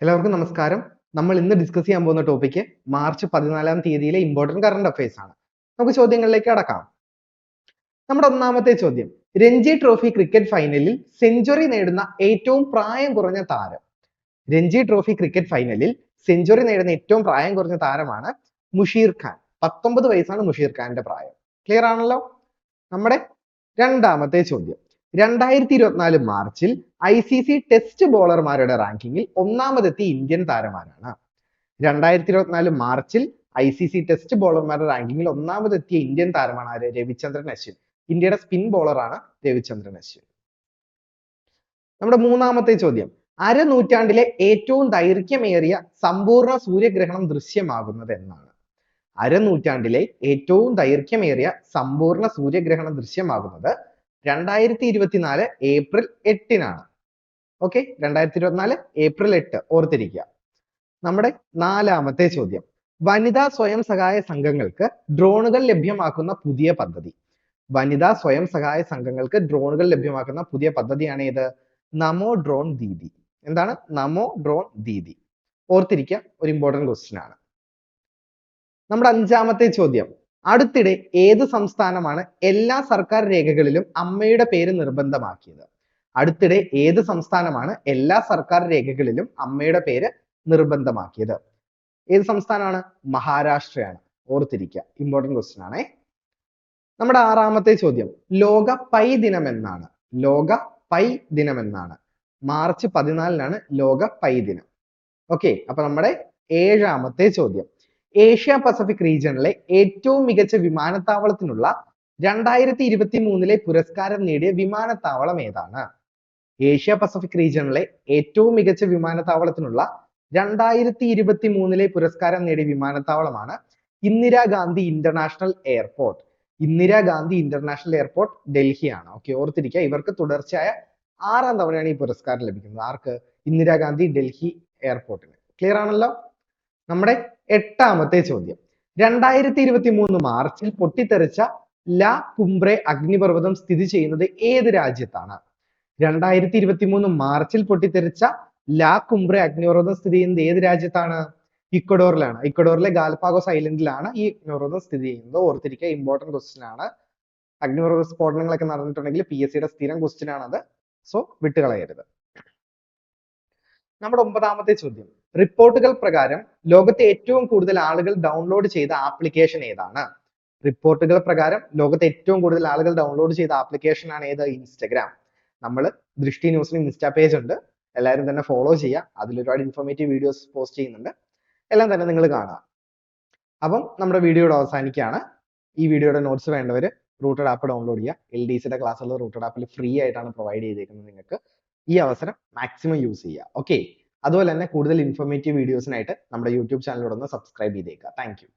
എല്ലാവർക്കും നമസ്കാരം. നമ്മൾ ഇന്ന് ഡിസ്കസ് ചെയ്യാൻ പോകുന്ന ടോപ്പിക് മാർച്ച് 14-ാം തീയതിയിലെ ഇമ്പോർട്ടന്റ് കറണ്ട് അഫയേഴ്സ് ആണ്. നമുക്ക് ചോദ്യങ്ങളിലേക്ക് കടക്കാം. നമ്മുടെ ഒന്നാമത്തെ ചോദ്യം, രഞ്ജി ട്രോഫി ക്രിക്കറ്റ് ഫൈനലിൽ സെഞ്ചുറി നേടുന്ന ഏറ്റവും പ്രായം കുറഞ്ഞ താരം. രഞ്ജി ട്രോഫി ക്രിക്കറ്റ് ഫൈനലിൽ സെഞ്ചുറി നേടുന്ന ഏറ്റവും പ്രായം കുറഞ്ഞ താരമാണ് മുഷീർ ഖാൻ. 19 വയസ്സാണ് മുഷീർ ഖാന്റെ പ്രായം. ക്ലിയർ ആണല്ലോ. നമ്മുടെ രണ്ടാമത്തെ ചോദ്യം, 2024 മാർച്ചിൽ ICC ടെസ്റ്റ് ബോളർമാരുടെ റാങ്കിങ്ങിൽ ഒന്നാമതെത്തിയ ഇന്ത്യൻ താരമാരാണ്. 2024 മാർച്ചിൽ ICC ടെസ്റ്റ് ബോളർമാരുടെ റാങ്കിങ്ങിൽ ഒന്നാമതെത്തിയ ഇന്ത്യൻ താരമാണ് ആര്? രവിചന്ദ്രൻ അശ്വിൻ. ഇന്ത്യയുടെ സ്പിൻ ബോളറാണ് രവിചന്ദ്രൻ അശ്വിൻ. നമ്മുടെ മൂന്നാമത്തെ ചോദ്യം, അരനൂറ്റാണ്ടിലെ ഏറ്റവും ദൈർഘ്യമേറിയ സമ്പൂർണ്ണ സൂര്യഗ്രഹണം ദൃശ്യമാകുന്നത് എന്നാണ്. അരനൂറ്റാണ്ടിലെ ഏറ്റവും ദൈർഘ്യമേറിയ സമ്പൂർണ്ണ സൂര്യഗ്രഹണം ദൃശ്യമാകുന്നത് 2024 ഏപ്രിൽ 8-നാണ്. ഓക്കെ, 2024 ഏപ്രിൽ 8 ഓർത്തിരിക്കുക. നമ്മുടെ നാലാമത്തെ ചോദ്യം, വനിതാ സ്വയം സഹായ സംഘങ്ങൾക്ക് ഡ്രോണുകൾ ലഭ്യമാക്കുന്ന പുതിയ പദ്ധതി. വനിതാ സ്വയം സഹായ സംഘങ്ങൾക്ക് ഡ്രോണുകൾ ലഭ്യമാക്കുന്ന പുതിയ പദ്ധതിയാണ് ഏത്? നമോ ഡ്രോൺ ദീദി. എന്താണ് നമോ ഡ്രോൺ ദീദി? ഓർത്തിരിക്കുക, ഒരു ഇമ്പോർട്ടന്റ് ക്വസ്റ്റ്യൻ ആണ്. നമ്മുടെ അഞ്ചാമത്തെ ചോദ്യം, അടുത്തിടെ ഏത് സംസ്ഥാനമാണ് എല്ലാ സർക്കാർ രേഖകളിലും അമ്മയുടെ പേര് നിർബന്ധമാക്കിയത്? അടുത്തിടെ ഏത് സംസ്ഥാനമാണ് എല്ലാ സർക്കാർ രേഖകളിലും അമ്മയുടെ പേര് നിർബന്ധമാക്കിയത്? ഏത് സംസ്ഥാനമാണ്? മഹാരാഷ്ട്രയാണ്. ഓർത്തിരിക്കുക, ഇമ്പോർട്ടന്റ് ക്വസ്റ്റ്യൻ ആണേ. നമ്മുടെ ആറാമത്തെ ചോദ്യം, ലോക പൈ ദിനം എന്നാണ്. ലോക പൈ ദിനം എന്നാണ്. മാർച്ച് 14-നാണ് ലോക പൈ ദിനം. ഓക്കെ, അപ്പൊ നമ്മുടെ ഏഴാമത്തെ ചോദ്യം, ഏഷ്യ പസഫിക് റീജിയണിലെ ഏറ്റവും മികച്ച വിമാനത്താവളത്തിനുള്ള 2023-ലെ പുരസ്കാരം നേടിയ വിമാനത്താവളം ഏതാണ്? ഏഷ്യ പസഫിക് റീജിയണിലെ ഏറ്റവും മികച്ച വിമാനത്താവളത്തിനുള്ള 2023-ലെ പുരസ്കാരം നേടിയ വിമാനത്താവളമാണ് Indira Gandhi international airport. Indira Gandhi international airport ഡൽഹിയാണ്. Okay, ഓർത്തിരിക്കുക, ഇവർക്ക് തുടർച്ചയായ 6-ാം തവണയാണ് ഈ പുരസ്കാരം ലഭിക്കുന്നത്. ആർക്ക്? ഇന്ദിരാഗാന്ധി ഡൽഹി എയർപോർട്ടിന്. ക്ലിയർ ആണല്ലോ. നമ്മുടെ എട്ടാമത്തെ ചോദ്യം, 2023 മാർച്ചിൽ പൊട്ടിത്തെറിച്ച ലാ കുംബ്രെ അഗ്നിപർവ്വതം സ്ഥിതി ചെയ്യുന്നത് ഏത് രാജ്യത്താണ്? 2023 മാർച്ചിൽ പൊട്ടിത്തെറിച്ച ലാ കുംബ്രെ അഗ്നിപർവ്വതം സ്ഥിതി ചെയ്യുന്നത് ഏത് രാജ്യത്താണ്? ഇക്വഡോറിലാണ്. ഇക്വഡോറിലെ ഗാലപ്പാഗോസ് ഐലൻഡിലാണ് ഈ അഗ്നിപർവ്വതം സ്ഥിതി ചെയ്യുന്നത്. ഓർത്തിരിക്കുക, ഇമ്പോർട്ടന്റ് ക്വസ്റ്റ്യൻ ആണ്. അഗ്നിപർവ്വത സ്ഫോടനങ്ങളൊക്കെ നടന്നിട്ടുണ്ടെങ്കിൽ PSCയുടെ സ്ഥിരം ക്വസ്റ്റ്യൻ ആണത്. സോ വിട്ടുകളയരുത്. നമ്മുടെ ഒമ്പതാമത്തെ ചോദ്യം, റിപ്പോർട്ടുകൾ പ്രകാരം ലോകത്തെ ഏറ്റവും കൂടുതൽ ആളുകൾ ഡൗൺലോഡ് ചെയ്ത ആപ്ലിക്കേഷൻ ഏതാണ്? റിപ്പോർട്ടുകൾ പ്രകാരം ലോകത്തെ ഏറ്റവും കൂടുതൽ ആളുകൾ ഡൗൺലോഡ് ചെയ്ത ആപ്ലിക്കേഷൻ ആണ് ഏത്? ഇൻസ്റ്റഗ്രാം. നമ്മൾ ദൃഷ്ടി ന്യൂസിന് ഇൻസ്റ്റാ പേജ് ഉണ്ട്, എല്ലാവരും തന്നെ ഫോളോ ചെയ്യുക. അതിൽ ഒരുപാട് ഇൻഫോർമേറ്റീവ് വീഡിയോസ് പോസ്റ്റ് ചെയ്യുന്നുണ്ട്, എല്ലാം തന്നെ നിങ്ങൾ കാണുക. അപ്പം നമ്മുടെ വീഡിയോയുടെ അവസാനിക്കുകയാണ്. ഈ വീഡിയോയുടെ നോട്ട്സ് വേണ്ടവർ റൂട്ടഡ് ആപ്പ് ഡൗൺലോഡ് ചെയ്യുക. LDCയുടെ ക്ലാസ്സുകൾ റൂട്ടഡ് ആപ്പിൽ ഫ്രീ ആയിട്ടാണ് പ്രൊവൈഡ് ചെയ്തേക്കുന്നത്. നിങ്ങൾക്ക് ഈ അവസരം മാക്സിമം യൂസ് ചെയ്യുക. ഓക്കെ, അതുപോലെ തന്നെ കൂടുതൽ ഇൻഫോർമേറ്റീവ് വീഡിയോസിനായിട്ട് നമ്മുടെ യൂട്യൂബ് ചാനലിലൂടെ ഒന്ന് സബ്സ്ക്രൈബ് ചെയ്തേക്കുക. Thank you.